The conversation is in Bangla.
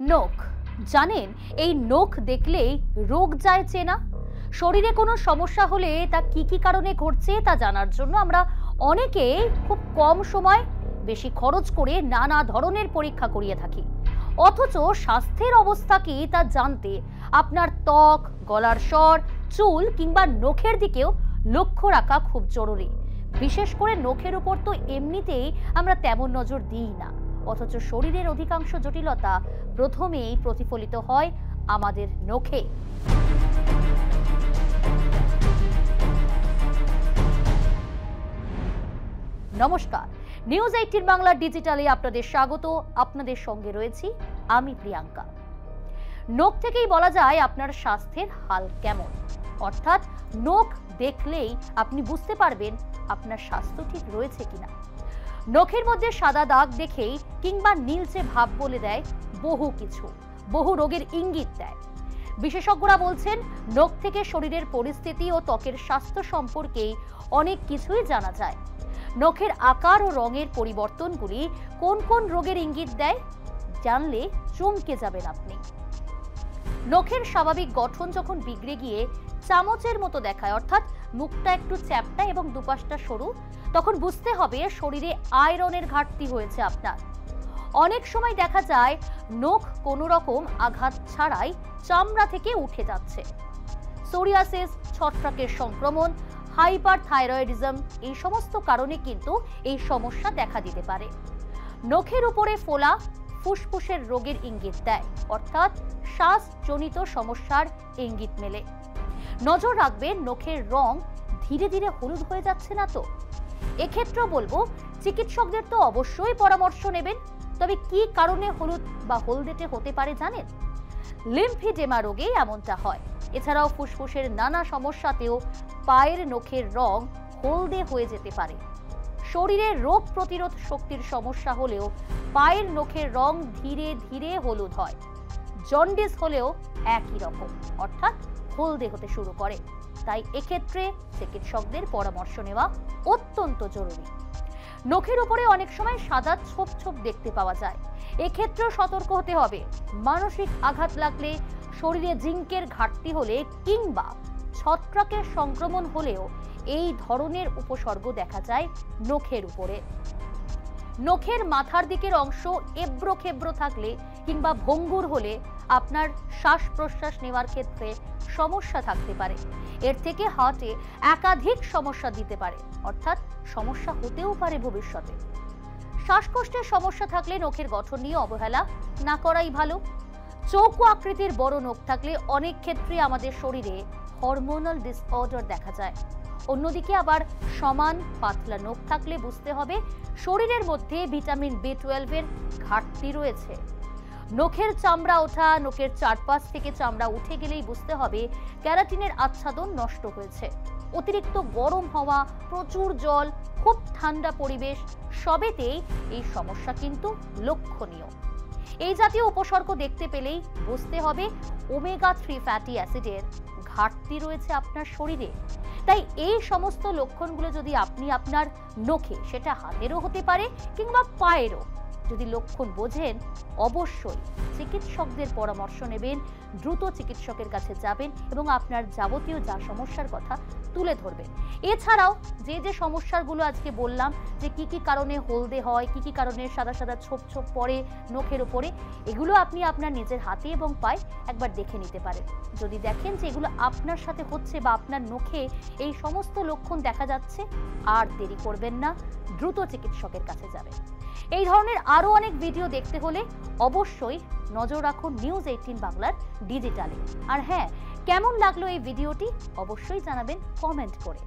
নখ জানেন, এই নখ দেখলেই রোগ যায় চেনা। শরীরে কোনো সমস্যা হলে তা কি কি কারণে ঘটছে তা জানার জন্য আমরা অনেকে খুব কম সময় বেশি খরচ করে নানা ধরনের পরীক্ষা করিয়ে থাকি। অথচ স্বাস্থ্যের অবস্থা কি তা জানতে আপনার ত্বক, গলার স্বর, চুল কিংবা নখের দিকেও লক্ষ্য রাখা খুব জরুরি। বিশেষ করে নখের উপর তো এমনিতেই আমরা তেমন নজর দিই না, অথচ শরীরের অধিকাংশ জটিলতা প্রথমেই প্রতিফলিত হয় আমাদের নখে। নমস্কার, নিউজ 18 বাংলা ডিজিটালে আপনাদের স্বাগত। আপনাদের সঙ্গে রয়েছি আমি প্রিয়াঙ্কা। নখ থেকেই বলা যায় আপনার স্বাস্থ্যের হাল কেমন, অর্থাৎ নখ দেখলেই আপনি বুঝতে পারবেন আপনার স্বাস্থ্য ঠিক রয়েছে কিনা। নখের মধ্যে সাদা দাগ দেখেই কিংবা নীলচে ভাব বলে দেয় বহু কিছু, বহু রোগের ইঙ্গিত দেয়। বিশেষজ্ঞরা বলছেন নখ থেকে শরীরের পরিস্থিতি ও ত্বকের স্বাস্থ্য সম্পর্কেই অনেক কিছুই জানা যায়। নখের আকার ও রঙের পরিবর্তনগুলি কোন কোন রোগের ইঙ্গিত দেয় জানলে চমকে যাবেন আপনি। নখের স্বাভাবিক গঠন যখন বিগড়ে গিয়ে চামচের মতো দেখায়, অর্থাৎ মুখটা একটু চ্যাপ্টা এবং দুপাশটা সরু, তখন বুঝতে হবে শরীরে আয়রনের ঘাটতি হয়েছে আপনার। অনেক সময় দেখা যায় নখ কোনো রকম আঘাত ছাড়াই চামড়া থেকে উঠে যাচ্ছে। সোরিয়াসিস, ছত্রাকের সংক্রমণ, হাইপারথাইরয়েডিজম, এই সমস্ত কারণে কিন্তু এই সমস্যা দেখা দিতে পারে। নখের উপরে ফোলা ফুসফুসের রোগের ইঙ্গিত দেয়, অর্থাৎ শ্বাসজনিত সমস্যার ইঙ্গিত মেলে। নজর রাখবেন নখের রং ধীরে ধীরে হলুদ হয়ে যাচ্ছে না তো। এক্ষেত্রেও বলবো চিকিৎসকদের তো অবশ্যই পরামর্শ নেবেন। তবে কি কারণে হলুদ বা হলদেটে হতে পারে জানেন? লিম্ফেডেমা রোগে এমনটা হয়। এছাড়াও ফুসফুসের নানা সমস্যাতেও পায়ের নখের রং হলদে হয়ে যেতে পারে। শরীরে রোগ প্রতিরোধ শক্তির সমস্যা হলেও পায়ের নখের রং ধীরে ধীরে হলুদ হয়। জন্ডিস হলেও একই রকম, অর্থাৎ হলদে হতে শুরু করে। তাই এক্ষেত্রে চিকিৎসকদের পরামর্শ নেওয়া অত্যন্ত জরুরি। নখের উপরে অনেক সময় সাদা ছোপ ছোপ দেখতে পাওয়া যায়। এক্ষেত্রেও সতর্ক হতে হবে। মানসিক আঘাত লাগলে, শরীরে জিঙ্কের ঘাটতি হলে কিংবা ছত্রাকের সংক্রমণ হলেও এই ধরনের উপসর্গ দেখা যায় নখের উপরে। নখের মাথার দিকের অংশ এবড়ো খেবড়ো থাকলে কিংবা ভঙ্গুর হলে আপনার শ্বাস প্রশ্বাস নেওয়ার ক্ষেত্রে সমস্যা থাকতে পারে। এর থেকে হার্টে একাধিক সমস্যা দিতে পারে, অর্থাৎ সমস্যা হতেও পারে ভবিষ্যতে। শ্বাসকষ্টের সমস্যা থাকলে নখের গঠন নিয়ে অবহেলা না করাই ভালো। চৌকো আকৃতির বড় নখ থাকলে অনেক ক্ষেত্রে আমাদের শরীরে হরমোনাল ডিসঅর্ডার দেখা যায়। অন্যদিকে আবার সমান পাতলা নখ থাকলে বুঝতে হবে শরীরের মধ্যে ভিটামিন B12 এর ঘাটতি রয়েছে। নখের চামড়া ওঠা, নখের চারপাশ থেকে চামড়া উঠে গেলেই বুঝতে হবে ক্যারাটিনের আচ্ছাদন নষ্ট হয়েছে। অতিরিক্ত গরম হওয়া, প্রচুর জল, খুব ঠান্ডা পরিবেশ, সবেতেই এই সমস্যা কিন্তু লক্ষণীয়। এই জাতীয় উপসর্গ দেখতে পেলেই বুঝতে হবে ওমেগা-3 ফ্যাটি অ্যাসিডের ঘাটতি রয়েছে আপনার শরীরে। তাই এই সমস্ত লক্ষণগুলো যদি আপনি আপনার নখে, সেটা হাতেরও হতে পারে কিংবা পায়েরও, যদি লক্ষণ বোঝেন অবশ্যই চিকিৎসকদের পরামর্শ নেবেন। দ্রুত চিকিৎসকের কাছে যাবেন এবং আপনার যাবতীয় যা সমস্যার কথা তুলে ধরবেন। এছাড়াও যে যে সমস্যাগুলো আজকে বললাম, যে কি কি কারণে হলদে হয়, কি কি কারণে সাদা সাদা ছোপ ছোপ পড়ে নখের উপরে, এগুলো আপনি আপনার নিজের হাতে এবং পায়ে একবার দেখে নিতে পারেন। যদি দেখেন যে এগুলো আপনার সাথে হচ্ছে বা আপনার নখে এই সমস্ত লক্ষণ দেখা যাচ্ছে, আর দেরি করবেন না, দ্রুত চিকিৎসকের কাছে যাবেন। এই ধরনের আরো অনেক ভিডিও দেখতে হলে অবশ্যই নজর রাখুন নিউজ 18 বাংলার ডিজিটালে। আর হ্যাঁ, কেমন লাগলো এই ভিডিওটি অবশ্যই জানাবেন কমেন্ট করে।